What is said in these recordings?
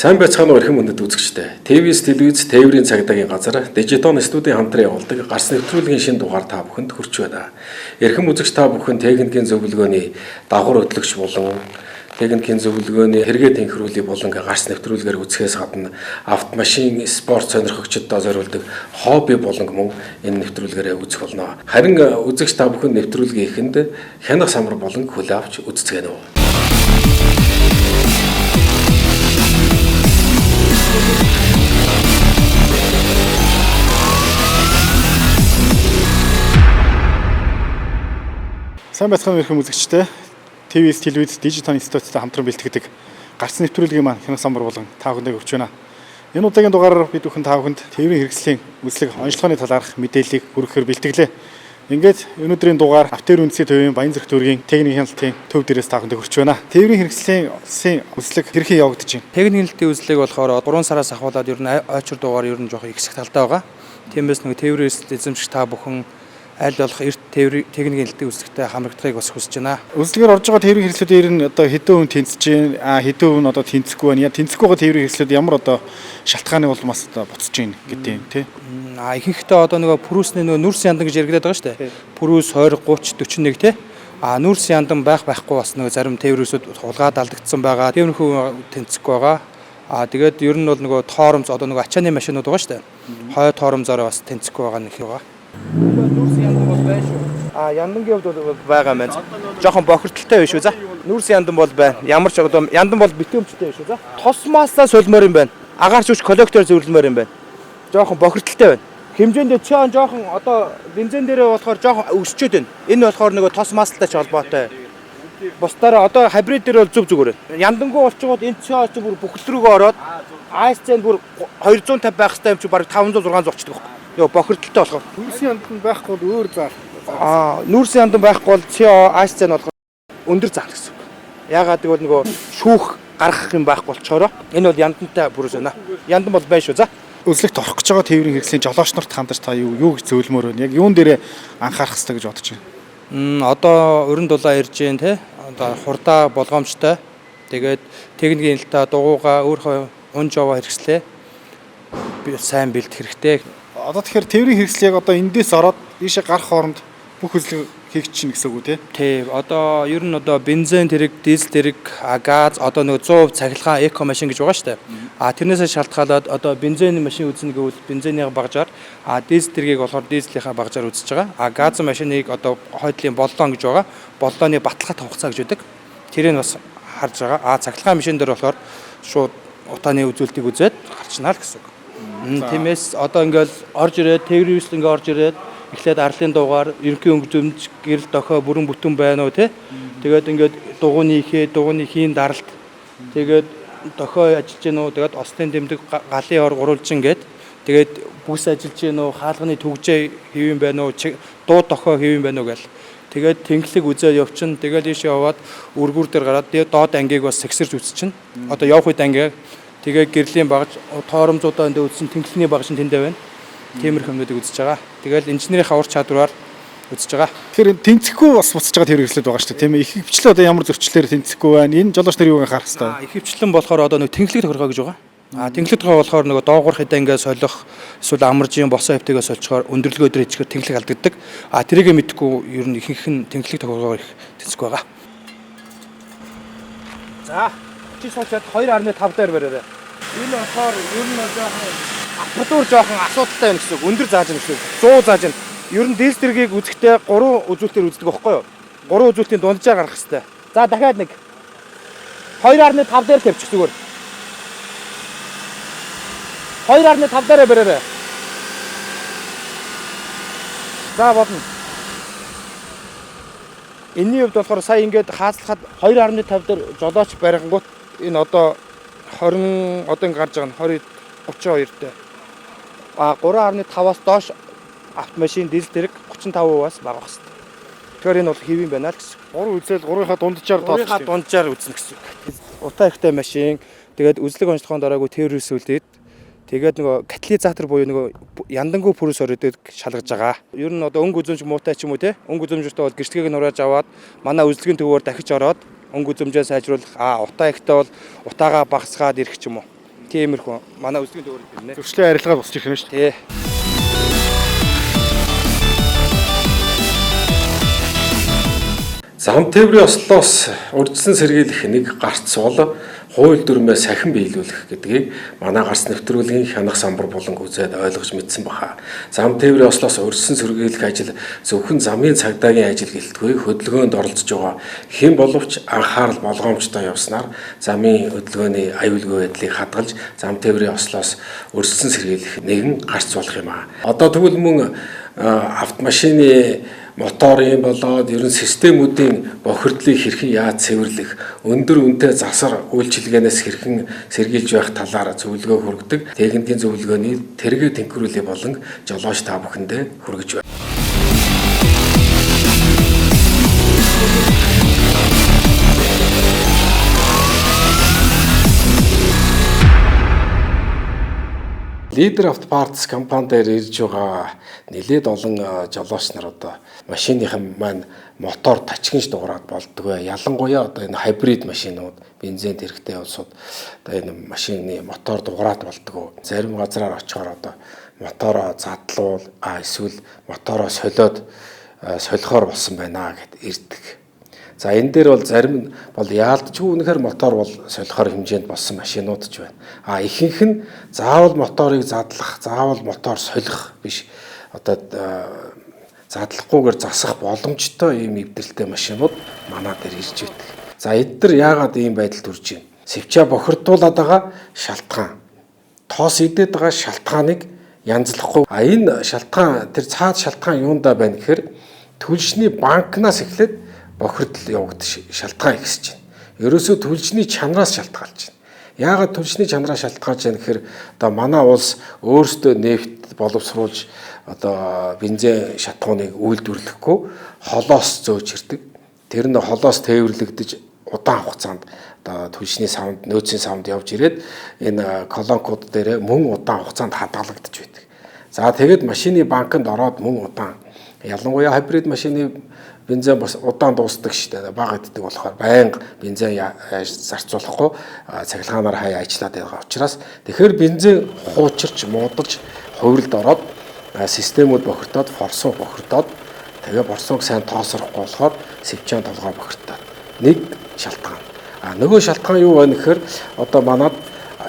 Сайн байцгаана уу эрхэм хүндэт үзэгчдээ. ТV-с телевиз тээврийн цагдаагийн газар Дижитон студийн хамтран явуулдаг гарц нэвтрүүлгийн шинэ дугаар та бүхэнд хүрч байна. Эрхэм үзэгч та бүхэн техникийн зөвлөгөөний дагавар хөтлөгч болон техникийн зөвлөгөөний хэрэгэ тэнхрүүлэг болон гарц нэвтрүүлгээр үзэхээс гадна автомашин спорт сонирхогчдод зориулдаг хобби болон мөн энэ нэвтрүүлгээрээ үзэх болно. Харин үзэгч та бүхэн нэвтрүүлгийн эхэнд хянах самар болон хөл авч үзцгээнэ үү. Сайн байцгаана эрхэм үзэгчдээ. ТV-с телевиз Дижитон институттай хамтран бэлтгэдэг гарц нэвтрүүлгийн маань хянах самбар болон та бүхэндээ хүрч байна. Энэ удаагийн дугаараар бид бүхэн та бүхэнд тээврийн хэрэгслийн үзлэг онцлогооны талаарх мэдээллийг хүргэхээр бэлтгэлээ. Ингээд өнөөдрийн дугаар Автер үндэсний төвийн Баянзүрх төвийн техникийн хяналтын төв дээрээс та бүхэндээ хүрч байна. Тээврийн хэрэгслийн улсын үзлэг хэрхэн явагдаж байна? Техникийн хяналтын үзлэг болохоор 3 сараас ахуулаад ер нь ойчр дугаар ер нь жоох ихсэх талтай байгаа. Тиймээс нэг тээврийн эзэмшигч та бүхэн аль болох эрт техникийн хяналтын үзлэгтэй хамрагдахыг бас хүсэж байна. Үзлэгээр орж байгаа тээврийн хэрэгслүүдээр нь одоо хэдэн хүн тэнцэж байна, хэдэн хүн одоо тэнцэхгүй байна. Тэнцэхгүй байгаа тээврийн хэрэгслүүд ямар одоо шалтгааны улмаас одоо буцаж байна гэдэг юм тий. Ихэнхдээ одоо нөгөө пүрүүсний нөгөө нүрс яндан гэж яригадаад байгаа шүү дээ. Пүрүүс 20, 30, 41 тий. Нүрс яндан байхгүй бас нөгөө зарим тээврээсүүд хулгаад алдагдсан байгаа. Тээврийнхүү тэнцэхгүй байгаа. Тэгээд ер нь бол нөгөө тоормз одоо нөгөө ачааны машинууд байгаа шүү дээ. Хой тоормзороо бас тэнцэхгүй байгаа нэг байгаа. Нүрс яндан бол байна шүү. Яндангийн хувьд бол байгаа маань. Жохон бохирдолтой биш үү за. Нүрс яндан бол байна. Ямар ч одоо яндан бол битүүмчтэй биш үү за. Тосмаасаа сулмаар юм байна. Агаарч үуч коллектор зөвлөмөр юм байна. Жохон бохирдолтой байна. Хэмжээндээ чаан жохон одоо бензин дээрээ болохоор жохон өсчөөд байна. Энэ болохоор нөгөө тосмаастай ч холбоотой. Бусдаараа одоо хибрид дээр бол зүг зүгээр. Яндангуу болчиход энэ чаа ч бүр бүхэл рүүгээ ороод айсцэн бүр 250 байх хэрэгтэй юм чи бараг 500 600 болчихдог байхгүй. Йоо бохирдолтой болохоор. Нүрс яндан байхгүй бол өөр заа. Нүрс яндан байхгүй бол CO айсцэн болохоор өндөр заа гэсэн үг. Ягаад гэвэл нөгөө шүүх гаргах юм байхгүй болчоороо энэ бол яндантай бүрээс байна. Яндан бол байна шүү за. Үзлэгт орох гэж байгаа тээврийн хэрэгслийн жолооч нарт хандаж та юу гэж зөвлөмөр байна? Яг юун дээрээ анхаарах хэрэгтэй гэж бодож байна? Одоо өрн дулаан ирж гэн те. Одоо хурдаа болгоомжтой. Тэгээд техникийн хяналтаа дугуйгаа өөрөө унж яваа хэрэгслээ. Би сайн бэлдэх хэрэгтэй. Одоо тэгэхээр тээврийн хэрэгслийг одоо эндээс ороод ийшээ гарах хооронд бүх үзлэг хийх чинь гэсэн үг үү те? Тий. Одоо ер нь одоо бензин тэрэг, дизель тэрэг, газ одоо нэг 100% цахилгаан эко машин гэж байгаа шүү дээ. Тэрнээсээ шалтгаалаад одоо бензин машин үзнэ гэвэл бензиний багжаар, дизель тэргийг болохоор дизелийнхаа багжаар үзэж байгаа. Газ машиныг одоо хойдлын боллон гэж байгаа. Боллооны баталгаат хугацаа гэж үүдэг. Тэрийг бас харж байгаа. Цахилгаан машин дээр болохоор шууд утааны үзүүлэлтийг үзээд гарчнаа л гэсэн үг. Тиймээс одоо ингээл орж ирээд тээврийн үйлс ингээ орж ирээд эхлээд арлын дугаар, ерөнхий өнгөзөмж, гэрэл дохой, бүрэн бүтэн байна уу те. Тэгээд ингээд дугууны хийн даралт. Тэгээд дохой ажиллаж гэнэ үү, тэгээд ослын дэмдэг галын ор гурвалж ингээд тэгээд бүс ажиллаж гэнэ үү, хаалганы төгжээ хэвэн байна уу, дуу дохой хэвэн байна уу гэл. Тэгээд тэнглэг үзээ явчин. Тэгээд ийш яваад үргүр дээр гараад доод ангийг бас сэгсэрж үзчихнэ. Одоо явах үед анги тэгээд гэрлийн багж тоормзуудаа энд үзсэн тэнглэний багж тэндээ байна. Тиймэрхүү юмнуудыг үзэж байгаа. Тэгэл инженерийн ур чадвараар үзэж байгаа. Тэгэхээр тэнцэхгүй бас буцаж байгаа тээврийн хэрэгслүүд байгаа шүү дээ. Тийм ээ. Их хвчлээ одоо ямар зөрчлөөр тэнцэхгүй байна. Энэ жолооч нар юуг анхаарах хэрэгтэй? Их хвчлэн болохоор одоо нэг тэнглэг тохиргоо гэж байгаа. Тэнглэг тохиргоо болохоор нөгөө доогуур хэдэнгээ солих эсвэл амаржийн босоо хөвтэйгээ сольчоор өндөрлөгөө дээр ичгээр тэнглэг алдагддаг. Тэрийгэ мэдхгүй ер нь ихэнх нь тэнглэг тохиргоо их тэнцэхгүй байгаа. За, чи сольчаад 2.5 дээр бариараа. Энэ болохоор ер нь жоохон аппаратур жоохон асуудалтай байна гэсэн үг. Өндөр зааж байна гэсэн үг. 100 зааж байна. Ер нь дизель тэргийг үзэхдээ 3 үзүүлэлтээр үздэг байхгүй юу? 3 үзүүлэлтийн дунджаа гаргах хэрэгтэй. За дахиад нэг 2.5 дээр тавьчих зүгээр. 2.5 дээр бариараа. За болно. Энийний хувьд болохоор сая ингээд хаацлахад 2.5 дээр жолооч барихгүйт энэ одоо 20 одоо ингэ гарч байгаа нь 20 32 дээр. 3.5-аас доош автомашин дизель тэрэг 35%-аас бага байх хэрэгтэй. Тэгэхээр энэ бол хэв юм байна л гэсэн. 3 үзэл 3-ийнхаа дунджаар тооцож. 3-ийнхаа дунджаар үзнэ гэсэн. Утаа ихтэй машин, тэгээд үзлэг онцлогоон дараагүй тээврээс үлдээд тэгээд нөгөө катализатор буюу нөгөө яндангуу пүрс оройдог шалгаж байгаа. Ер нь одоо өнгө үзэмж муутай ч юм уу те. Өнгө үзэмжтэй бол гэрчлэгийг нурааж аваад манай үзлэгийн төвөөр дахиж ороод өнгө үзэмжээ сайжруулах. Утаа ихтэй бол утаагаа багасгаад ирэх ч юм уу. Тиймэрхүү манай үсгийн дуурал гэнэ. Зөрчлийн арилгаа босч ирэх юм шүү дээ. Тий. Зам тээврийн ослоос урьдчилан сэргийлэх нэг гарц бол хууль дүрмээ сахин биелүүлэх гэдгийг манай гарц нэвтрүүлгийн хянах самбар болон үзээд ойлгож мэдсэн баха. Зам тээврийн ослоос урьдчилан сэргийлэх ажил зөвхөн замын цагдаагийн ажил гэлтгүй хөдөлгөөнд оролцож байгаа хэн боловч анхаарал болгоомжтой явснаар замын хөдөлгөөний аюулгүй байдлыг хадгалж зам тээврийн ослоос урьдчилан сэргийлэх нэгэн гарц болох юм аа. Одоо тэгвэл мөн автомашины моторын болоод ерөн системүүдийн бохирдлыг хэрхэн яаж цэвэрлэх, өндөр үнэтэй засар үйлчилгээнээс хэрхэн сэргийлж байх талаар зөвлөгөө хүргэдэг техникийн зөвлөгөөний тэргээ тэнхрүүлээ болон жолооч та бүхэндээ хүргэж байна. Лидер автопартс компани дээр ирж байгаа нэлээд олон жолооч нар одоо машиныхан маань мотор тачигнж дуурайд болдгоо. Ялангуяа одоо энэ хайбрид машинууд, бензинд хэрэгтэй улсууд одоо энэ машины мотор дуурайд болдгоо. Зарим газраар очихоор одоо мотороо задлуул, эсвэл мотороо солихоор болсон байна гэд ирдэг. За энэ дээр бол зарим нь бол яалтчгүй үнэхээр мотор бол солихоор хэмжээнд болсон машинууд ч байна. Ихэнх нь заавал моторыг задлах, заавал мотор солих биш. Одоо задлахгүйгээр засах боломжтой ийм эвдэлтэй машинууд манай дээр ирж байдаг. За эдгээр яагаад ийм байдалд хүрч байна? Сэвчээ бохирдуулаад байгаа шалтгаан. Тоос идээд байгаа шалтгааныг янзлахгүй. Энэ шалтгаан тэр цаад шалтгаан юундаа байна гэхээр түлшний банкнаас эхлээд бохирдол явагдах шалтгаан ихсэж байна. Ерөөсөө түлшний чанараас шалтгаалж байна. Яагаад түлшний чанараас шалтгаалж байна гэхээр одоо манай улс өөрсдөө нефт боловсруулж одоо бензин шатхууныг үйлдвэрлэхгүй холоос зөөж ирдэг. Тэр нь холоос тээвэрлэгдэж удаан хугацаанд одоо түлшний савнд, нөөцийн савнд явж ирээд энэ колонкууд дээр мөн удаан хугацаанд хадгалагдаж байдаг. За тэгээд машины банкнд ороод мөн удаан, ялангуяа хайбрид машины бензин бас удаан дуусдаг шүү дээ. Бага иддэг болохоор байнга бензин зарцуулахгүй цахилгаанаар хаяа ажиллаад байгаа учраас тэгэхээр бензин хуучирч, муудалж, хувиралд ороод системүүд бохирдоод, форсунг бохирдоод тэгээ борсонг сайн тоосрохгүй болохоор сэвчэн толгой бохирдоод нэг шалтгаан. Нөгөө шалтгаан юу вэ гэхээр одоо манад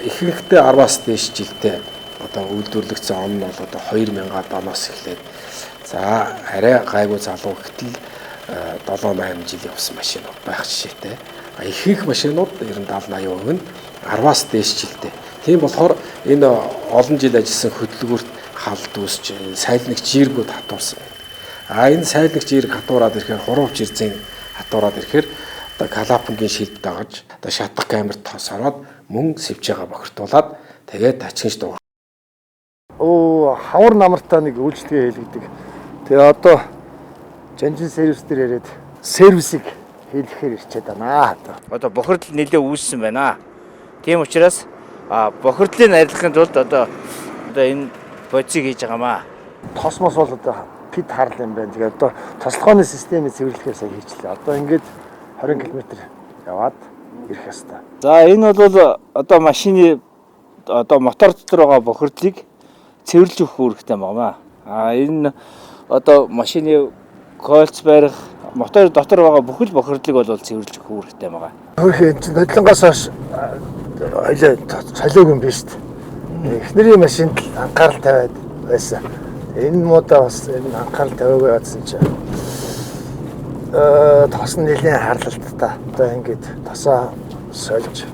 ихэнхдээ 10-аас дээш жилдээ одоо үйлдвэрлэгдсэн он нь бол одоо 2000-аад оноос эхлээд за арай гайгүй залуу гэтэл 7-8 жил явсан машинууд байх жишээтэй. Ихэнх машинууд ер нь 70-80% нь 10-аас дээш жилдээ. Тийм болохоор энэ олон жил ажилласан хөдөлгөөрт халд үүсч сайлнагч жиргүүд хатуурсан байна. Энэ сайлнагч жирг хатуураад ирэхээр хурууч ирзэн хатуураад ирэхээр одоо калапангийн шилд дагаж одоо шатах камерт тосороод мөн сэвчээгээ бохирдуулаад тэгээд тачигнж дуугаа. Хавар намартаа нэг үйлчлэгээ хийлгдэг. Тэгээ одоо жанжин сервис дээр яриад сервисийг хийлгэхээр ирчээд байна. Одоо бохирдол нэлээ үүссэн байна. Тийм учраас бохирдлыг арилгахын тулд одоо энэ бодисыг хийж байгаамаа. Тосмос бол одоо пид харл юм байна. Тэгээ одоо тослохооны системийг цэвэрлэхээр сая хийчлээ. Одоо ингээд 20 км яваад ирэх ёстой. За энэ бол одоо машины одоо мотор дотор байгаа бохирдлыг цэвэрлж өгөх үүрэгтэй байна. Энэ одоо машины койлц барих, мотор дотор байгаа бүхэл бохирдлыг бол цэвэрлж өгөх үүрэгтэй байна. Хөрхи энэ бодлонгоос хойш ойлоо солиог юм биш үү? Эхнэрийн машинд анхаарал тавиад байсан. Энэ муудаа бас энэ анхаарал тавиагүй явсан чинь тос нь нэлээд харлалттай. Одоо ингээд тосоо сольж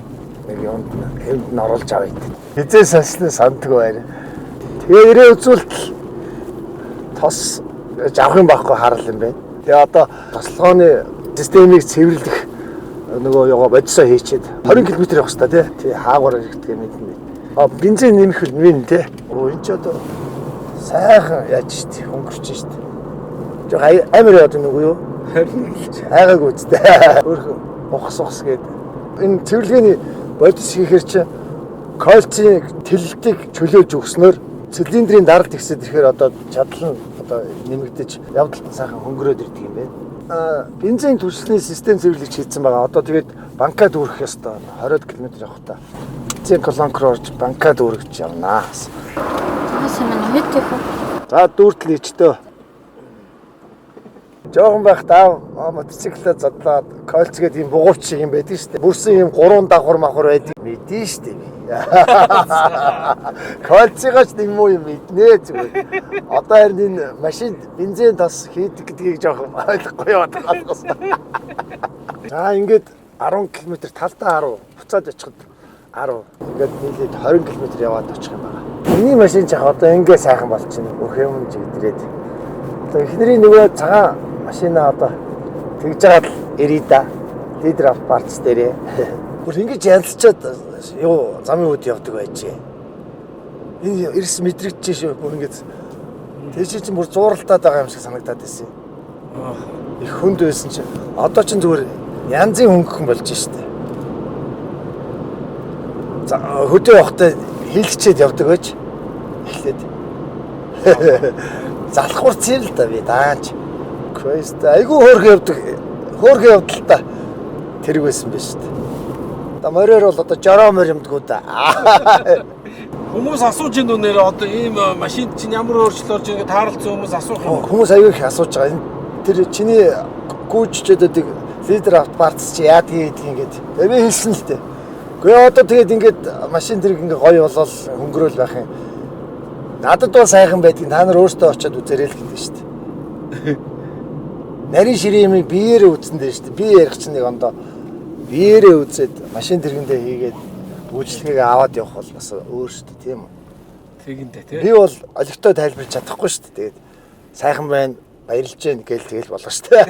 нэг юмд хэвд нь оруулж авъя. Хизээ сонсноо сандгүй байна. Тэгээ ирээ үзүүлтэл тос авах юм байхгүй харал юм байна. Тэгээ одоо тослогооны системийг цэвэрлэх нөгөө яга бодисоо хийчихэд 20 км явах хэрэгтэй тий хаагуур иргэдэг юм мэднэ. Бензин нэмэх нь вин тий. Энэ ч одоо сайхан яаж штий өнгөрч штий. Жог амар яд нүг юу? Хайгаагүй үстэй. Өөрхөн ухас гээд энэ цэвэрлэгээний бодис хийхэр чи койлцын тэлэлтийг чөлөөлж өгснөөр цилиндрийн даралт ихсэд ирэхээр одоо чадал нь одоо нэмэгдэж явдалт сайхан хөнгөрөөд ирдэг юм байна. бензин түлшний систем зөвлөж хийсэн байгаа. Одоо тэгээд банкад дүүрэх ёстой. 20 км явах та. Бензин колонкор орж банкад дүүргэж явнаа. Цаас юм хэд их вэ? За дүүртэл ичтөө. Жохон байх таа мотоциклээ задлаад кольцгээд ийм бугуурч шиг юм байдаг шүү дээ. Бүрсэн ийм 3 давхар махар байдаг. Мэдэн шүү дээ. Кольцгооч нэг муу юм мэднэ зүгээр. Одоо харин энэ машинд бензин тос хийдэг гэдгийг жоох ойлгохгүй яваад байгаа. За ингээд 10 км талдаа 10 буцаад очиход 10 ингээд нийлээд 20 км яваад очих юм байна. Миний машин ч одоо ингээ сайхан болчихно. Бүх юм жигдрээд. Одоо эхнэрийн нөгөө цагаан машина одоо тэгж жагаад ирээ да. Лидер автопарц дээрээ. Бүр ингэж ялцчаад юу замын үд явдаг байжээ. Энэ эрс мэдрэгдэж шүү. Бүр ингэж тийч чинь бүр зууралтаад байгаа юм шиг санагдаад байсан. Их хүнд байсан чинь одоо ч зүгээр янзын хөнгөн болж штэ. За хөдөө явахдаа хилчээд явдаг байж эхлээд залхуурцсан л да би даач. Квест айгүй хөөрхөн явдаг. Хөөрхөн явдалтай тэрэг байсан биш штэ. Одоо мороор бол одоо жороо мор юмдгүү да. Хүмүүс асууж энэ үнээр одоо ийм машинд чинь ямар өөрчлөлт орж байгааг тааралцсан хүмүүс асуух юм. Хүмүүс аягүй их асууж байгаа. Тэр чиний гүйччэдэд лидер автопарц чи яадгийг гэдэг ингээд. Би хэлсэн л дээ. Гэхдээ одоо тэгээд ингээд машин тэрэг ингээд гоё болол хөнгөрөөл байх юм. Надад бол сайхан байдгийг та нар өөртөө очиод үзээрэй л гэдэг шүү дээ. Нарийн ширээ юмыг биеэрээ үзсэн дээ шүү дээ. Би ярих чинь нэг ондоо биеэрээ үзээд машин тэргэндээ хийгээд үйлчлэгийг аваад явах бол бас өөр шүү дээ, тийм үү? Тэгэндээ тий. Би бол олигтой тайлбарлаж чадахгүй шүү дээ. Тэгээд сайхан байна, баярлж гэн гээл тэгэл болох шүү дээ.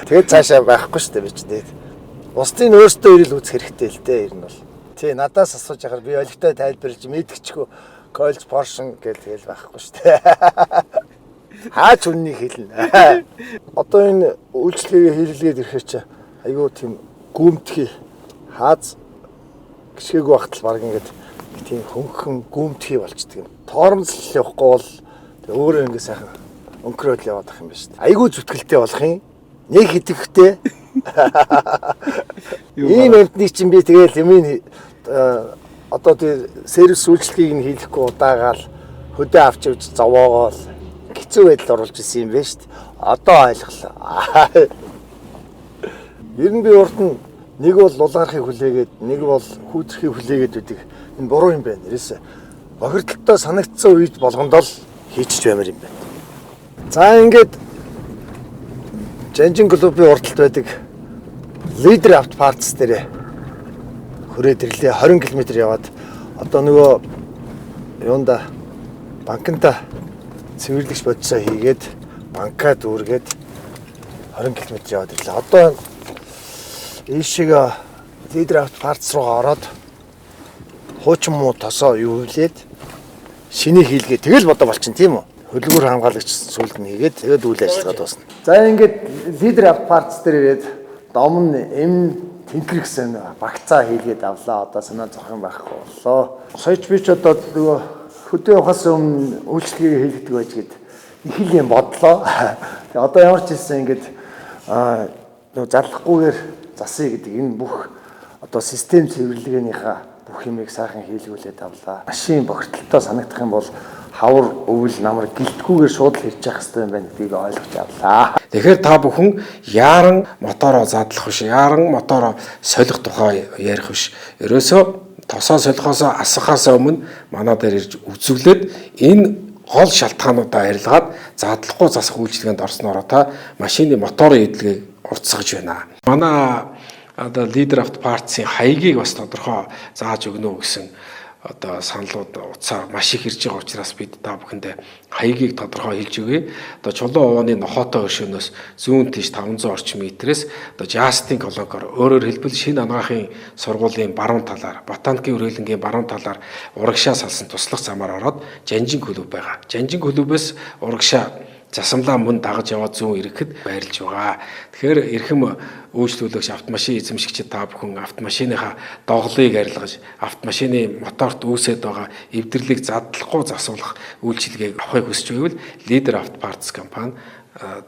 Тэгээд цаашаа байхгүй шүү дээ би ч тэгээд. Бусдын өөртөө ирэл үзэх хэрэгтэй л дээ ер нь бол. Тий, надаас асууж яхаар би олигтой тайлбарлаж мэдчихгүй Coils Porsche гээл тэгэл байхгүй шүү дээ. Хаач үннийг хэлнэ. Одоо энэ үйлчлэгээ хийлгээд ирэхээр чи айгүй тийм гүмтгий хааз гიშгээгүй багтал баг ингээд тийм хөнгөн гүмтгий болчдөг юм. Тоормсол явахгүй бол өөрөө ингээд сайхан өнгөрөөл яваад ах юм байна шүү дээ. Айгүй зүтгэлтэй болох юм. Нэг хэдэгтэй. Ийм амтны чинь би тэгэл юмын одоо тэр сервис үйлчлэгийг нь хийхгүй удаагаал хөдөө авч явж зовоогоол хэцүү байдал оруулж исэн юм байна шүү дээ. Одоо ойлголоо. Ер нь би урд нь нэг бол лулгарахыг хүлээгээд нэг бол хүүтрхийг хүлээгээд үүдэг. Энэ буруу юм байна. Ерөөсө бохирдолтой санагдсан үед болгонд л хийчих баймар юм байна. За ингээд Жанжин клубын урдталт байдаг лидер автопарц дээр хүрээд ирлээ 20 км яваад одоо нөгөө юунда банкнда цэвэрлэгч бодисоо хийгээд банкад дүүргээд 20 км яваад ирлээ. Одоо ийшээ лидер автопарц руу ороод хуучин муу тосоо юулээд шинэ хийлгээ тэгэл бодо болчихно тийм үү? Хөлгөр хамгаалагч сүлд нь хийгээд тэгээд үйл ажиллагаа дуусна. За ингээд лидер автопарц дээр ирээд дом нь тэнхрэгсэн багцаа хийлгээд авлаа. Одоо санаа зовхон байхгүй боллоо. Саяч би ч одоо нөгөө хөдөө явахаас өмнө үйлчлэгийг хийлгдэг байж гээд их л юм бодлоо. Тэгээд одоо ямар ч хэлсэн ингээд нөгөө залхахгүйгээр засъя гэдэг энэ бүх одоо систем цэвэрлэгээнийхээ бүх юмыг сайхан хийлгүүлээд авлаа. Машин бохирдолтой санагдах юм бол хавар өвөл намар гэлтгүүгээр шууд л ирж явах хэрэгтэй юм байна гэдгийг ойлгож авлаа. Тэгэхээр та бүхэн яаран мотороо задлах биш, яаран мотороо солих тухай ярих биш. Ерөөсөө тосоо солихоосоо асахаас өмнө манай дээр ирж үзүүлээд энэ гол шалтгаануудаа арилгаад задлахгүй засах үйлчилгээнд орсноор та машины моторын эдлэгийг уртсгаж байна. Манай одоо лидер автопарцын хаягийг бас тодорхой зааж өгнө гэсэн одоо саналууд утсаа маш их ирж байгаа учраас бид та бүхэндээ хаягийг тодорхой хэлж өгье. Одоо чулуун овооны нохоотой өршөөнөөс зүүн тийш 500 орчим метрээс одоо Жастин колонкор өөрөөр хэлбэл шинэ анагаахын сургуулийн баруун талаар, ботаникийн үргэлэнгийн баруун талаар урагшаа салсан туслах замаар ороод Жанжин клуб байгаа. Жанжин клубээс урагшаа засамлаа мөн дагаж яваад зүүн ирэхэд байрлаж байгаа. Тэгэхээр эрхэм үйлчлүүлэгч автомашин эзэмшигчид та бүхэн автомашиныхаа доголыг арилгаж, автомашины моторт үүсэт байгаа эвдэрлийг задлахгүй засуулах үйлчилгээг авахыг хүсэж байвал Leader Auto Parts компани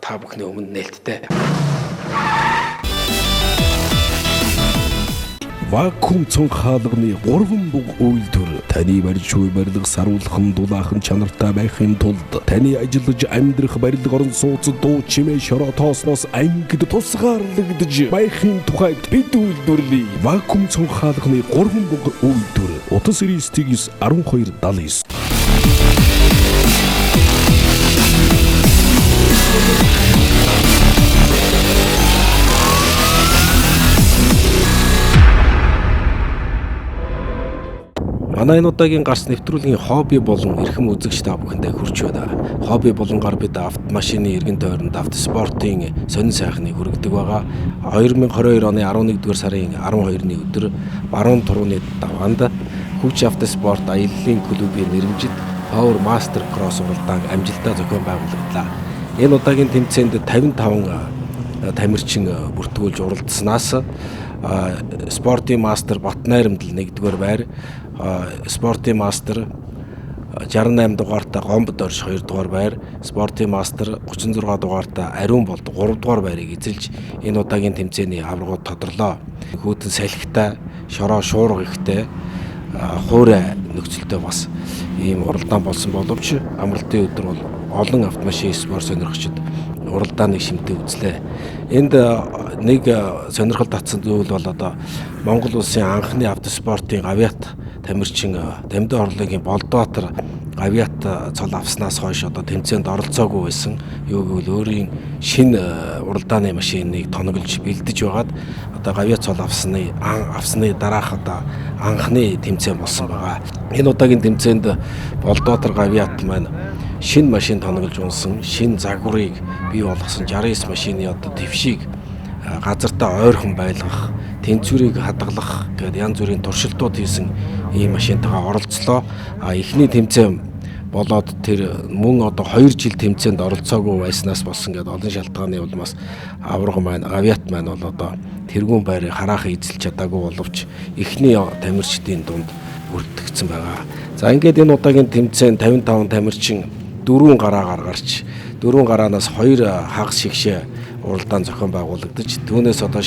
та бүхний өмнө нээлттэй. Вакуум цонхаалганы 3 буг үйлдвэр таны барьж буй барилга саруулхан дулаахан чанартай байхын тулд таны ажиллаж амьдрах барилга орон сууцад дуу чимээ шороо тоосноос ангид тусгаарлагдж байхын тухайд бид үйлдвэрлэе. Вакуум цонхаалганы 3 буг үйлдвэр утас 99 12 79. Манай энэ удаагийн гарц нэвтрүүлгийн хобби болон эрхэм үзэгч та бүхэндээ хүрч байна. Хобби болонгоор бид автомашины эргэн тойронд автоспортын сонин сайхныг хүргэдэг байгаа. 2022 оны 11-р сарын 12-ны өдөр Баруун Турууны даваанд Хүч автоспорт аяллаа клубын нэрмжид Power Master Cross уралдаан амжилттай зохион байгуулагдлаа. Энэ удаагийн тэмцээнд 55 тамирчин бүртгүүлж уралдсанаас Спортын мастер Батнайрамдал 1-р байр, Спортын мастер 68 дугаартай Гомбод орж 2-р байр, Спортын мастер 36 дугаартай Ариун болд 3-р байрыг эзэлж энэ удаагийн тэмцээний аваргууд тодорлоо. Хүүтэн салхитай, шороо шуурга ихтэй, хуурай нөхцөлтэй бас ийм уралдаан болсон боловч амралтын өдөр бол олон автомашин спорт сонирхогчид уралдааныг шимтээ үзлээ. Энд нэг сонирхол татсан зүйл бол одоо Монгол улсын анхны автоспортын гавьяат тамирчин Дамдын орлогийн Болдбаатар гавьяат цол авснаас хойш одоо тэмцээнд оролцоогүй байсан. Юу гэвэл өөрийн шинэ уралдааны машиныг тоноглож бэлдэж байгаад одоо гавьяат цол авсны дараах одоо анхны тэмцээн болсон байгаа. Энэ удаагийн тэмцээнд Болдбаатар гавьяат маань шинэ машин тоноглож унсан, шинэ загварыг бий болгосон 69 машины одоо твшийг газартаа ойрхон байлгах, тэнцвэрийг хадгалах гэдэг янз бүрийн туршилтууд хийсэн ийм машинтайгаа оролцлоо. Эхний тэмцээн болоод тэр мөн одоо 2 жил тэмцээнд оролцоогүй байснаас болсон гэдэг олон шалтгааны улмаас аварга маань, гавьяат маань бол одоо тэргүүн байрыг хараахан эзэлж чадаагүй боловч эхний тамирчдын дунд бүртгэгдсэн байгаа. За ингээд энэ удаагийн тэмцээнд 55 тамирчин 4 гараагаар гарч 4 гараанаас 2 хагас шигшээ уралдаан зохион байгуулагдаж түүнээс одоо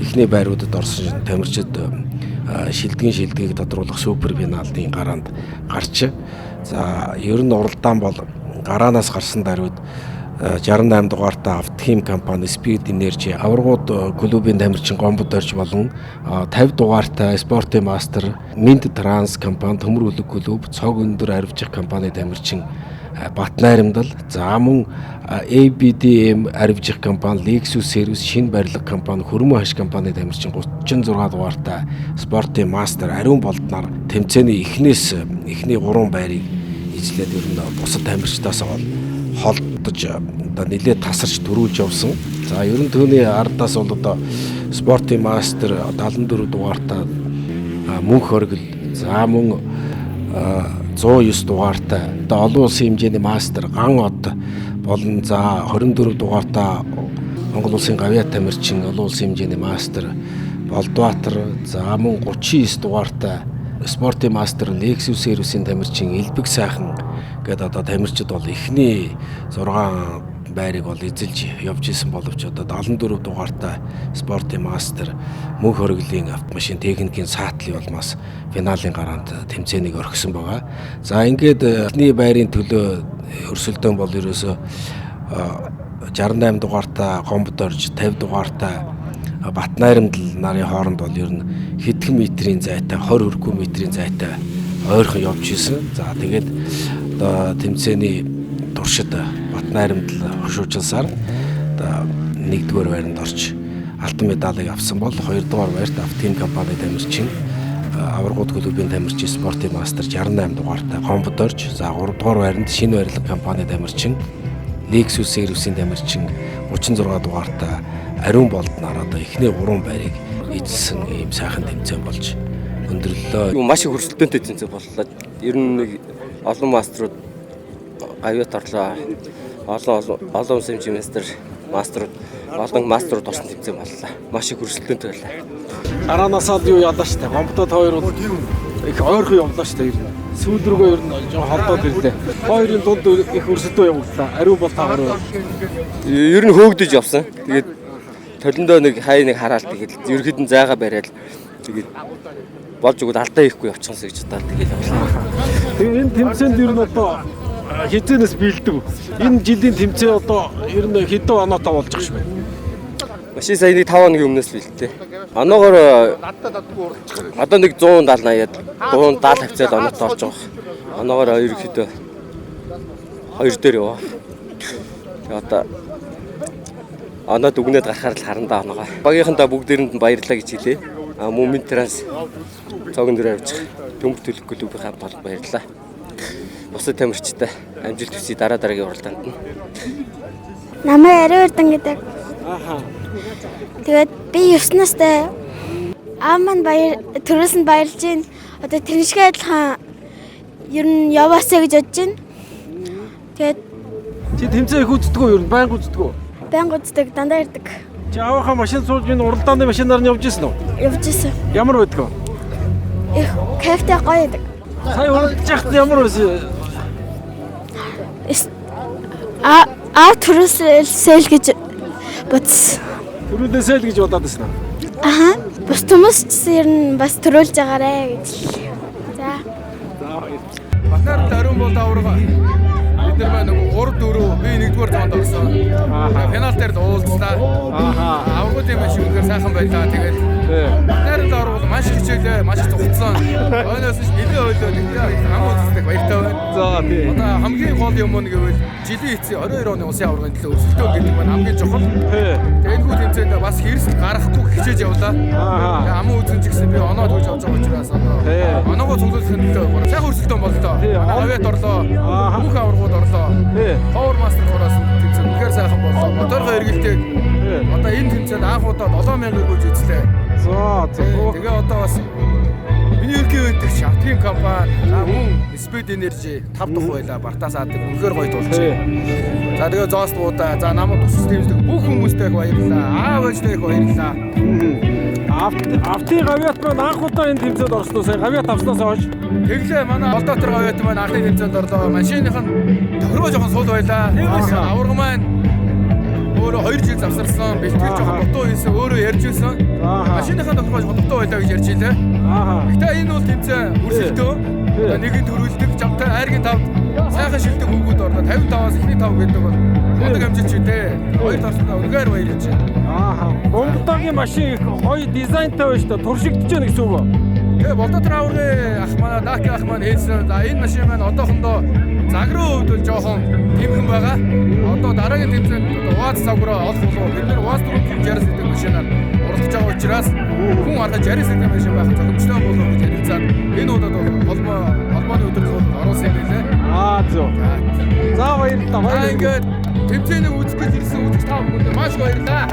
эхний байруудад орсон тамирчид шилдгийг тодруулах супер финалын гараанд гарч за ер нь уралдаан бол гараанаас гарсан даруйд 68 дугаартай Автохим компани Speed Energy аваргууд клубын тамирчин Гомбод орж болон 50 дугаартай Спортын мастер Mint Trans компани төмөр үлэг клуб цог өндөр арвижих компани тамирчин Батнайрамдал за мөн ABDM арвижих компани Lexus Service шинэ барилга компани Хөрмөн хаш компани тамирчин 36 дугаартай Спортын мастер Ариун болднаар тэмцээний эхний 3 байрыг эзлээд ер нь бусад тамирчдаас холдож одоо нэлээд тасарч төрүүлж явсан. За ер нь түүний ардаас бол одоо Спортын мастер 74 дугаартай мөнх оргил за мөн 109 дугаартай одоо олон улсын хэмжээний мастер ган од болон за 24 дугаартай Монгол улсын гавьяат тамирчин олон улсын хэмжээний мастер Болдбаатар за мөн 39 дугаартай Спортын мастер Lexus Service-ийн тамирчин Элбэг сайхан гэдэг одоо тамирчид бол эхний 6 байрыг бол эзэлж явж исэн боловч одоо 74 дугаартай Спортын мастер мөнх оргилийн автомашин техникийн саатлын улмаас финалийн гараанд тэмцээнийг орхисон байгаа. За ингээд эхний байрын төлөө өрсөлдөөн бол ерөөсө 68 дугаартай Гомбод орж 50 дугаартай Батнайрамдал нарын хооронд бол ер нь хэдхэн метрийн зайтай 20 хүрхгүй метрийн зайтай ойрхон явж исэн. За тэгээд одоо тэмцээний туршид Батнайрамдал хошуужилсаар одоо 1-р байранд орж алтан медалыг авсан бол 2-р байрт Автохим компани тамирчин аваргууд клубын тамирчин Спортын мастер 68 дугаартай Гомбод орж за 3-р байранд шинэ барилга компани тамирчин Lexus Service-ийн тамирчин 36 дугаартай Ариун болднаар одоо эхний 3 байрыг эзэлсэн ийм сайхан тэмцээн болж өндөрлөө. Маш их хөрсөлдөөнтэй тэмцээн боллоо. Ер нь нэг олон мастерууд гавьяат орлоо. олон улсын хэмжээний мастерууд олон мастерууд орсон тэмцээн боллоо. Маш их өрсөлдөөнтэй байлаа. Араанаас л юу яалаа штэ. Гомдод хоёр бол их ойрхон явлаа штэ. Сүүл рүүгээ ер нь жоо холдоод ирлээ. Хоёрын дунд их өрсөлдөө явууллаа. Ариун бол таагаар. Ер нь хөөгдөж явсан. Тэгээд толиндоо нэг хай нэг хараалт тэгээд ерөөхдөө зайгаа бариад тэгээд болж өгöd алдаа хийхгүй явчихсан гэж бодоод тэгээд явлаа. Тэгээд энэ тэмцээнд ер нь одоо хизэнээс бэлдв. Энэ жилийн тэмцээн одоо ер нь хэдэн оноотой болж байгаа шүү. Машин сая нэг 5 хоногийн өмнөөс бэлдээ. Оноогоор одоо нэг 170-80-аад 170 хавцаад оноотой орж байгаа. Оноогоор ерөөхдөө 2 дээр яваа. Тэгээд одоо оноод өгнөд гарахаар л харандаа оноогоо. Багийнхандаа бүгдээрэнд баярлалаа гэж хэлээ. Мумин транс цогон дээр авчих төмөр төлөх клубийн хамт олонх баярлалаа. Бусад тамирчтай амжилт хүсье дараагийн уралдаанд нь. Намайг Ариурдан гэдэг. Тэгээд би 9 настай. Аав маань төрөөс нь баярлж байна. Одоо тэрншгээ адилхан ер нь яваасаа гэж бодож байна. Тэгээд чи тэмцээн их үздэг үү? Ер нь байнга үздэг үү? байнга үздэг, дандаа ирдэг. Чи аавынхаа машин сууж энэ уралдааны машинаар нь явж ирсэн үү? Явж исэн. Ямар байдаг вэ? Их кайфтай гоё байдаг. Сая уралдаж яхад ямар байсан? Төрөөс сэл гэж бодсон. Төрөөсөө л гэж бодоод байсан уу? Аха. Бус хүмүүс ч ер нь бас төрүүлж байгаарэ гэж. За. Батнаар ариун бол даврага. Бид нар нэг 3-4 би 1-р зоонд орсон. Финал дээр уулзлаа. Аврагуудын маш үнэхээр сайхан байлаа. Тэгээд батнаар даврага маш хичээлээ, маш зүгтсэн. Ойноос нь нэлээд ойлоо нэг хамт үздэг баяртай байна. За тий. Одоо хамгийн гол юм нь гэвэл жилийн эцсийн 22 оны улсын аврагын төлөө өрсөлдөөн гэдэг нь хамгийн чухал. Тэгээд энэ тэмцээнд бас хэрсэл гарахгүй хичээж явлаа. Тэгээд аман үзэн ч гэсэн би оноо төгж авч байгаа учраас оноогоо цуглуулахын төлөө сайхан өрсөлдөөн боллоо. Авьяат орлоо. Бүх аврагууд орлоо. Power Master хоороос тэмцээн үнэхээр сайхан боллоо. Моторгоо эргэлтээг одоо энэ тэмцээнд анх удаа 7000 өргөж үзлээ. Тэгээ одоо бас миний өргөө байдаг Шавтгийн компани мөн Speed Energy 5 дахь байла Бартаас аадаг үнэхээр гоё тулжээ. За тэгээ зоостуудаа за намайг тусс дэмждэг бүх хүмүүстээ баярлалаа. Аав ээжтэй их баярлалаа. Автын гавьяат маань анх удаа энэ тэмцээнд орсон уу? Сая гавьяат авснаас хойш тэглээ манай Болдотор гавьяат маань анхны тэмцээнд орлоо. Машиных нь тохироо жоохон сул байлаа. Авраг маань өөрөө 2 жил завсарсан. Бэлтгэл жоохон дутуу хийсэн. Өөрөө ярьж ирсэн. Машиныхаа тохироо жоохон дутуу байлаа гэж ярьж илээ. Гэтэ энэ бол тэмцээн өрсөлдөө. Нэгэн төрүүлдэг жамтай айргийн 5 сайхан шилдэг хөвгүүд орлоо. 55-аас ихний 5 гэдэг бол мундаг амжилт шүү дээ. Хоёр тарсандаа үнэхээр баярлж байна. Бонгодогийн машин их гоё дизайнтай байна шүү дээ. Туршигдож байна гэсэн үг үү? Тэгээ Болдотор аврагын ах манай Даки ах маань хэлсэн. За энэ машин маань одоохондоо загрын хувьд бол жоохон тэмхэн байгаа. Одоо дараагийн тэмцээнд УАЗ заграа олох болов. Бид нар УАЗ 460 гэдэг машинаар уралдаж байгаа учраас хүн арга 60 гэдэг машин байх боломжтой болов гэж ярилцаад энэ удаад бол холбооны өдрөөр оруулсан юм билээ. Зөв. За баярлалаа. Ингээд тэмцээнийг үзэх гэж ирсэн үзэгч та бүхэнд маш баярлалаа.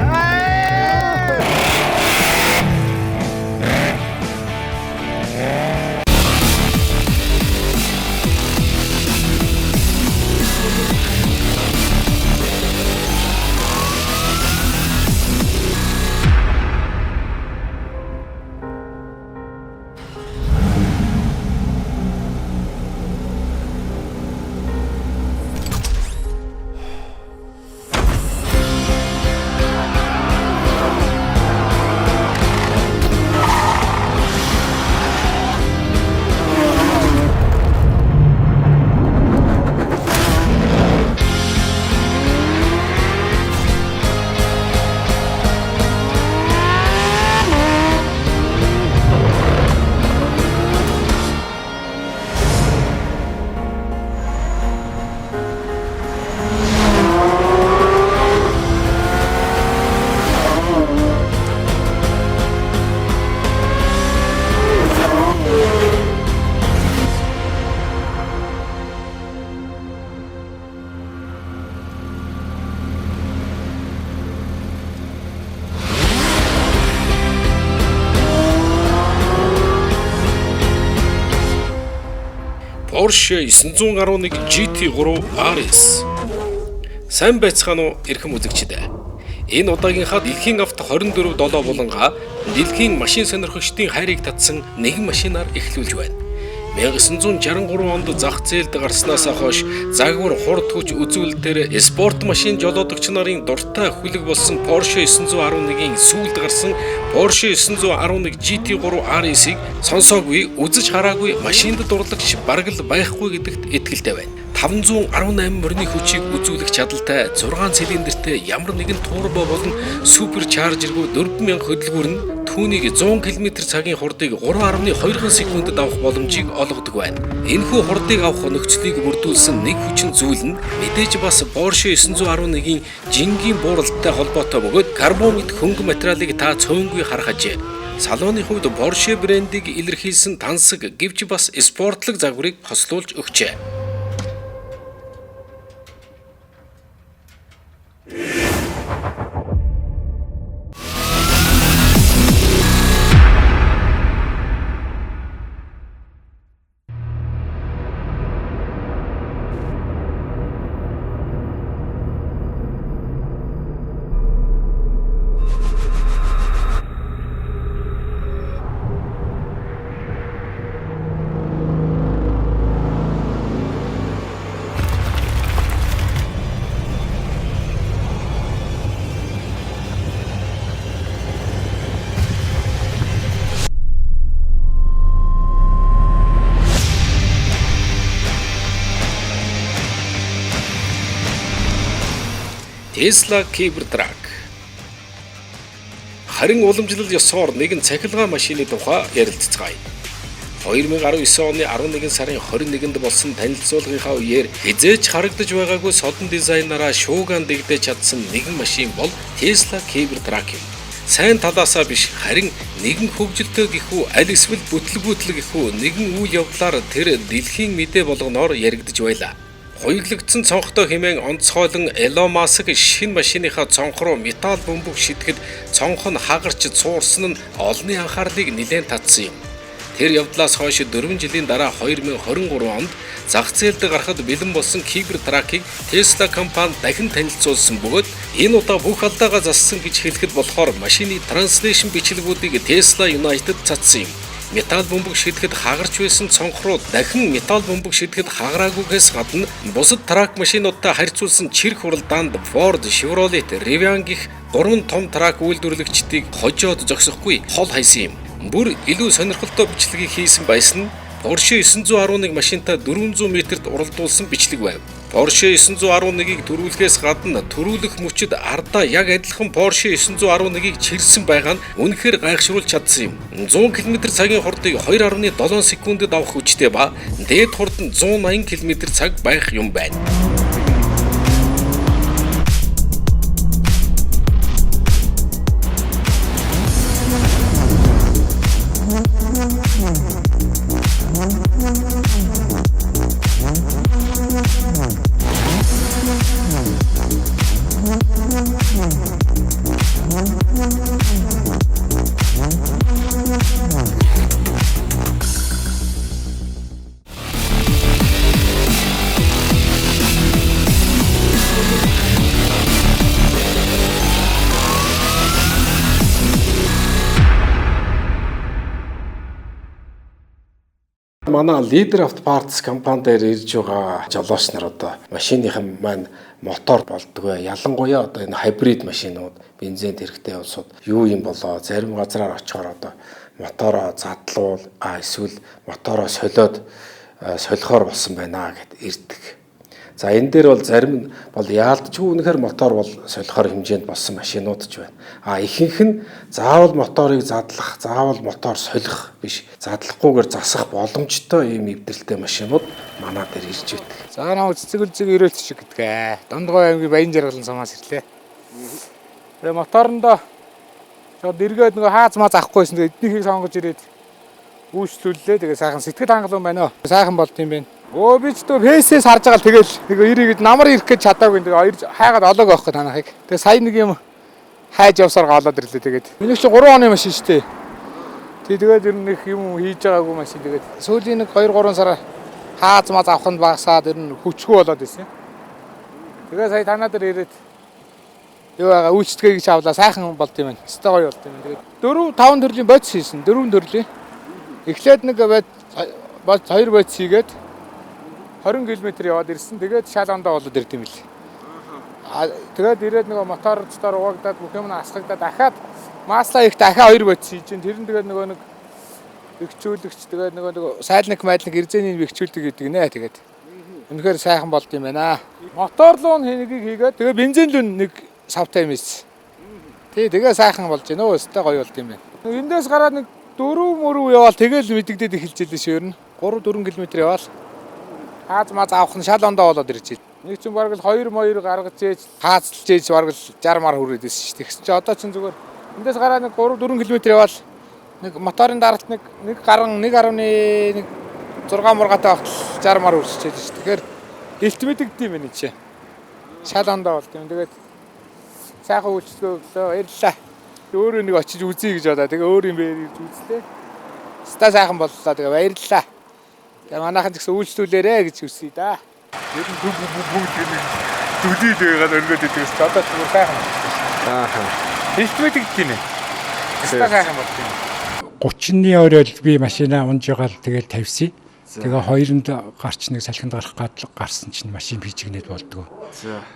Porsche 911 GT3 RS Сайн байцгаана уу эрхэм үзэгчдээ. Энэ удаагийнхаа дэлхийн авто 24/7 булангаа дэлхийн машин сонирхогчдын хайрыг татсан нэгэн машинаар эхлүүлж байна. 1963 онд зах зээлд гарснаас хойш загвар хурд хүч үзүүлэлтээр спорт машин жолоодогч нарын дуртай хүлэг болсон Porsche 911-ийн сүүлд гарсан Porsche 911 GT3 RS-ийг сонсоогүй, үзэж хараагүй машинд дурлагч бараг л байхгүй гэдэгт итгэлтэй байна. 518 морины хүчийг үзүүлэх чадaltaй 6 цилиндртэй ямар нэгэн турбо болон суперчаржергүй 4000 хөдөлгүүр нь түүнийг 100 км/цагийн хурдыг 3.2 секундэд авах боломжийг олгодог байна. Энэхүү хурдыг авах нөхцөлийг бүрдүүлсэн нэг хүчин зүйл нь мэдээж бас Porsche 911-ийн жингийн бууралтай холбоотой бөгөөд карбон хөнгө материалыг та цөөнгүй харах ажээ. Салоны хувьд Porsche брендийг илэрхийлсэн тансаг гэвч бас спортлог загварыг хослуулж өгчээ. Tesla Cybertruck. Харин уламжлал ёсоор нэгэн цахилгаан машины тухай ярилцгаая. 2019 оны 11 сарын 21-нд болсон танилцуулгынхаа үеэр хизээч харагдаж байгаагүй содон дизайнараа шууган дэгдэж чадсан нэгэн машин бол Tesla Cybertruck юм. Сайн талаасаа биш, харин нэгэн хөгжилтэй гэхүү аль эсвэл бүтлэг гэхүү нэгэн үйл явдлаар тэр дэлхийн мэдээ болгоноор яригдж байлаа. Хуйглагдсан цонхтой хэмээн онцгойлон Elon Musk шинэ машиныхаа цонх руу металл бөмбөг шитгэхэд цонх нь хагарч цуурсан нь олонний анхаарлыг нэлээд татсан юм. Тэр явдлаас хойш 4 жилийн дараа 2023 онд зах зээлд гарахад бэлэн болсон Cybertruck-ыг Tesla компани дахин танилцуулсан бөгөөд энэ удаа бүх алдаагаа зассан гэж хэлэхэд болохоор машины транслейшн бичлэгүүдийг Tesla United цацсан юм. Металл бөмбөг шидэхэд хагарч байсан цонх руу дахин металл бөмбөг шидэхэд хагараагүйгээс гадна бусад трак машинуудтай харьцуулсан чирх хуралдаанд Ford, Chevrolet, Rivian гэх 3 том трак үйлдвэрлэгчдийг хожоод зогсохгүй хол хайсан юм. Бүр илүү сонирхолтой бичлэгийг хийсэн байсан нь Porsche 911 машинтай 400 м-т уралдуулсан бичлэг байв. Porsche 911-ийг төрүүлэхээс гадна төрүүлэх мөчөд ардаа яг адилхан Porsche 911-ийг чирсэн байгаа нь үнэхээр гайхшруулж чадсан юм. 100 км/цагийн хурдыг 2.7 секундэд авах хүчтэй ба дээд хурд нь 180 км/цаг байх юм байна. Манай Leader Auto Parts компани дээр ирж байгаа жолооч нар одоо машиныхан маань мотор болдгоо. Ялангуяа одоо энэ хибрид машинууд, бензин хэрэгтэй улсууд юу юм болоо зарим газраар очихоор одоо мотороо задлуул эсвэл мотороо солихоор болсон байна гэд ирдэг. За энэ дээр бол зарим нь бол яалтчгүй үнэхээр мотор бол солихоор хэмжээнд болсон машинууд ч байна. Ихэнх нь заавал моторыг задлах, заавал мотор солих биш, задлахгүйгээр засах боломжтой ийм эвдэрэлтэй машинууд манай дээр ирж байдаг. За наа цэцэг ирээлт шиг гэдгээ. Дондгой аймгийн Баян Жаргалан сумаас ирлээ. Тэгээ моторондоо шууд эргээд нөгөө хааз маа авахгүйсэн. Тэгээ эднийхийг сонгож ирээд үйлчлүүллээ. Тэгээ сайхан сэтгэл хангалуун байна. Сайхан болт юм байна. Өө би ч төө фэйсээс харж байгаа л тэгэл тэгээ ирээд намар ирэх гэж чадаагүй. Тэгээ хайгаад олоог авах гэх танахыг. Тэгээ сая нэг юм хайж явсаар гаалаад ирлээ. Тэгээд миний чи 3 оны машин шүү дээ. Тэгээд ер нь их юм хийж байгаагүй машин. Тэгээд сүүлийн нэг 2-3 сар хааз маа авах нь багасаад ер нь хүчгүй болоод ирсэн. Тэгээ сая танаа дээр ирээд юу байгаа үйлчлэгээ гэж авлаа сайхан болд юм байна. Өстой гоё болд юм. Тэгээд 4-5 төрлийн бодис хийсэн. 4 төрлийн. Эхлээд нэг бодис 2 бодис хийгээд 20 км яваад ирсэн. Тэгээд шалгандаа болоод ирд юм бэл. Тэгээд ирээд нөгөө мотор цотор угагдаад бүх юм асгагдаад дахиад маслаа их дахиад 2 бодис хийж чинь. Тэр нь тэгээд нөгөө нэг бэхжүүлэгч тэгээд нөгөө сайлник майлник ирзэний бэхжүүлдэг гэдэг нэ тэгээд. Үнэхээр сайхан болд юм байна. Мотор луун хэнийг хийгээд тэгээд бензин луун нэг савтай юм ийс. Тэгээ сайхан болж байна. Өстой гоё болд юм байна. Эндээс гараад нэг 4 мөрөв яваал тэгэл мэдэгдээд эхэлжээ шүү ер нь. 3-4 км яваал. Хааз маз авах нь шал ондоо болоод ирж байна. Нэг ч бараг л 2 моёр гаргаж ээж хаацлж ээж бараг л 60 мар хүрээд байсан шүү дээ. Тэгсэн чи одоо ч зүгээр эндээс гараад нэг 3-4 км яваал нэг моторын даралт нэг гарan 1.1 6 мургатай авах 60 мар үрсчээд шүү. Тэгэхээр гэлт мэдэгдэв юм байна чи. Шал ондоо болд юм. Тэгээд сайхан үйлчлэгээ баярлалаа. Өөрөө нэг очиж үзье гэж бодоо. Тэгээ өөр юм бэ гэж үзлээ. Ста сайхан боллоо. Тэгээ баярлалаа. Тэгээ манайхан ч гэсэн үйлчлүүлээрэ гэж хүсье да. Ер нь бүгд дүлий байгаад өргөд идэгс одоо ч бүр сайхан. Ааха. Гэлт мэдэгдэв юм. Ста сайхан болд юм. 30-ны оройд би машинаа унж байгаа л тэгэл тавьсан. Тэгээ хоёронд гарч нэг салхинд гарах гад гарсан чинь машин бичигнээд болдгоо.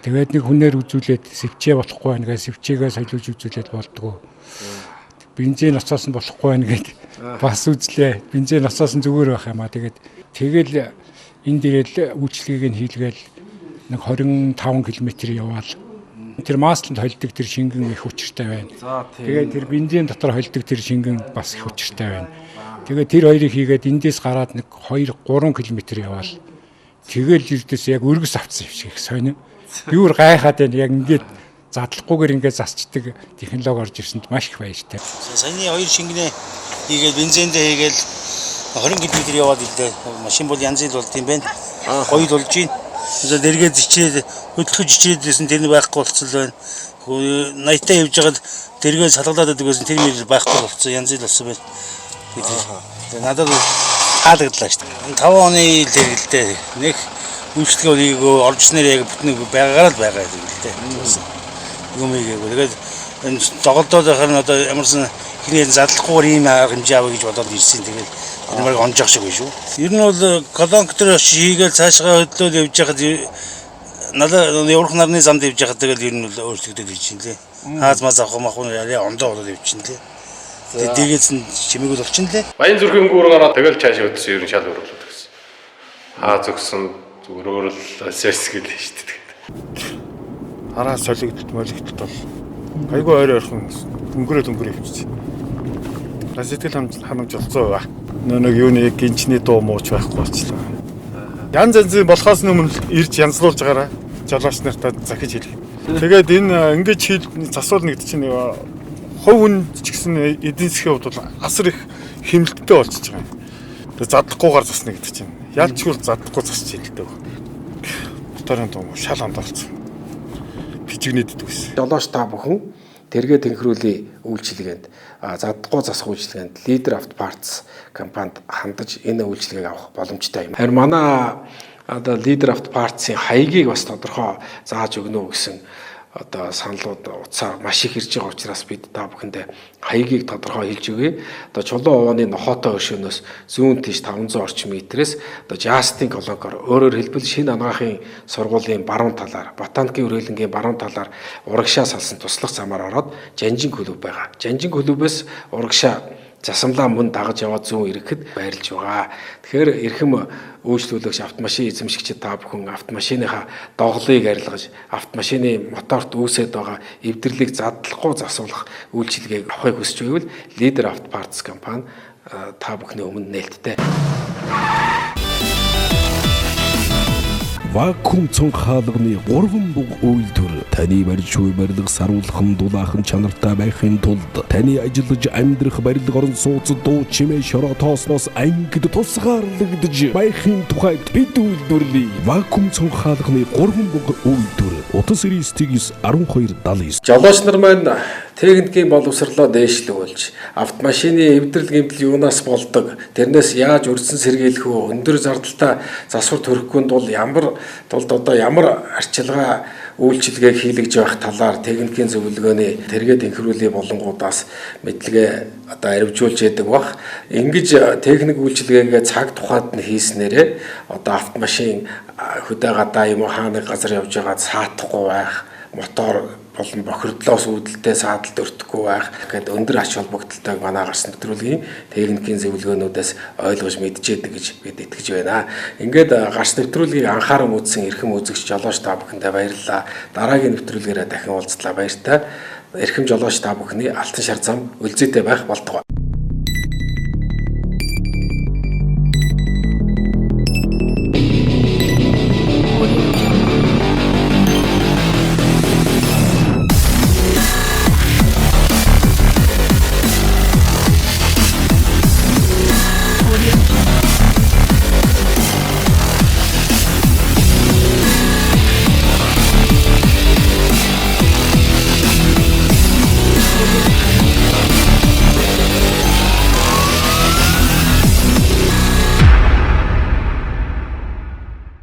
Тэгээд нэг хүнээр үзүүлээд сэвчээ болохгүй байна гэж сэвчээгээ солиулж үзүүлээд болдгоо. Бензин ноцоос нь болохгүй байна гэд бас үзлээ. Бензин ноцоос нь зүгээр байх юм аа. Тэгэл энд ирэл үйлчлэгийг нь хийлгээл нэг 25 км яваал. Тэр масланд холдог тэр шингэн их учиртай байна. Тэгээд тэр бензин дотор холдог тэр шингэн бас их учиртай байна. Тэгээд тэр хоёрыг хийгээд эндээс гараад нэг 2-3 км яваал. Тэгэл ирдээс яг өргөс авцсан юм шиг сонио. Би өөр гайхаад байна. Яг ингээд задлахгүйгээр ингээд засчдаг технологи орж ирсэнд маш их баяртай. Саяны 2 шингэнэ хийгээд бензиндээ хийгээл 20 км яваад илээ. Машин бол янз бүр болд юм байна. Гоё болж байна. За дэргээд зичээд хөдөлгөж ичээдсэн тэр нь байхгүй болцсон байна. 80-таа явж байгаад дэргээд салгалаад байдагсэн тэр мөр байхгүй болцсон янз бүр болсон байна. Тэгээд надад таалагдлаа шүү дээ. 5 оны хэрэгэлтэй нэг үйлчлэгийг оржсноор яг бүтэн байгаагаар л байгаа юм л дээ. Юм ийгээгүй. Тэгээд энэ зоголдоод байхаар нь одоо ямарсан хинээр задлахгүй ийм хэмжээ авъя гэж бодоод ирсэн. Тэгээд энэ баг онжох шиг биш үү? Ер нь бол колонктор хийгээл цаашгаа хөдлөөл явж байхад надад явах нарны замд явж байхад тэгэл ер нь өөрчлөгдөж ирж байна лээ. Хааз маз авах махын яриа ондоо болоод явж байна лээ. Дээрээс нь чимээгүүд болчихно лээ. Баян зүрхийн гүүр гараад тэгэл цаашаа өдсөн ер нь шал өөрлөлт гэсэн. Хааз өгсөн зүгээр өөрөл сэрсгэл шүү дээ. Хараа солигдолт молигдолт бол айгүй ойр ойрхон өнгөрөө хэмжиж. Сэтгэл ханамж болцоо байгаа. Нэг юуны яг гинчний дуу мууч байхгүй болчихлоо. Янз янзын болохоос өмнө ирж янзлуулж байгаараа жолооч нартаа захиж хэлэх. Тэгээд энэ ингэж засуулна гэдэг чинь хувь хүн ч гэсэн эдийн засгийн хувьд бол асар их хэмнэлттэй болчихж байгаа юм. Тэгээд задлахгүйгээр засна гэдэг чинь ялчгүй задлахгүй засч хэлдэг. Моторын дуу шал ондоолцсон. Бичигнэддэг гэсэн. Жолооч та бүхэн тэргээ тэнхрүүлийн үйлчилгээнд задахгүй засах үйлчилгээнд Leader Auto Parts компанид хандаж энэ үйлчилгээг авах боломжтой юм. Харин манай одоо Leader Auto Parts-ийн хаягийг бас тодорхой зааж өгнө үү гэсэн одоо саналууд утсаар маш их ирж байгаа учраас бид та бүхэндээ хаягийг тодорхой хэлж өгье. Одоо чулуун овооны нохоотой өршөөнөөс зүүн тийш 500 орчим метрээс одоо Justin колонкоор өөрөөр хэлбэл шинэ анагаахын сургуулийн баруун талаар, ботаникийн үргэлэнгийн баруун талаар урагшаа салсан туслах замаар ороод Жанжин клуб байгаа. Жанжин клубээс урагшаа засамлаа мөн дагаж яваад зүүн ирэхэд байрлаж байгаа. Тэгэхээр эрхэм үйлчлүүлэгч автомашин эзэмшигчид та бүхэн автомашиныхаа доголыг арилгаж автомашины моторт үүсээд байгаа эвдэрлийг задлахгүй засуулах үйлчилгээг авахыг хүсч байвал Leader Auto Parts компани та бүхний өмнө нээлттэй. Вакуум цонх хаалганы 3 буг үйлдвэр таны барьж буй барилга саруулхан дулаахан чанартай байхын тулд таны ажиллаж амьдрах барилга орон сууц дуу чимээ шороо тоосноос ангид тусгаарлагдж байхын тухайд бид үйлдвэрлэе. Вакуум цонх хаалганы 3 буг үйлдвэр утас 99 12 79. Жолооч нар маань Техникийн боловсролоо дээшлүүлж, автомашины эвдрэл гэмтэл юунаас болдог, тэрнээс яаж өрсөн сэргийлэх вэ, өндөр зардалтай засвар төрөхгүй тул ямар арчилгаа үйлчилгээг хийлгэж байх талаар техникийн зөвлөгөөний тэргээд инхрүүлээ болонгуудаас мэдлэгээ арвижуулж яадаг бах. Ингэж техник үйлчилгээгээ цаг тухайд нь хийснээрээ автомашин хөдөө гадаа юм уу хааны газар явж байгаа саатахгүй байх, мотор болон бохирдлоос үүдэлтэй саадалд өртөхгүй байх гэдэг өндөр ач холбогдолтойг манай гарсан нэвтрүүлгийн техникийн зөвлөгөөнүүдээс ойлгож мэдчихэдэг гэж бид итгэж байна. Ингээд гарсан нэвтрүүлгийг анхааран үзсэн эрхэм үзэгч жолооч та бүхэндээ баярлалаа. Дараагийн нэвтрүүлгээрээ дахин уулзлаа баяртай. Эрхэм жолооч та бүхний алтан шар зам үлзийтэй байх болтугай.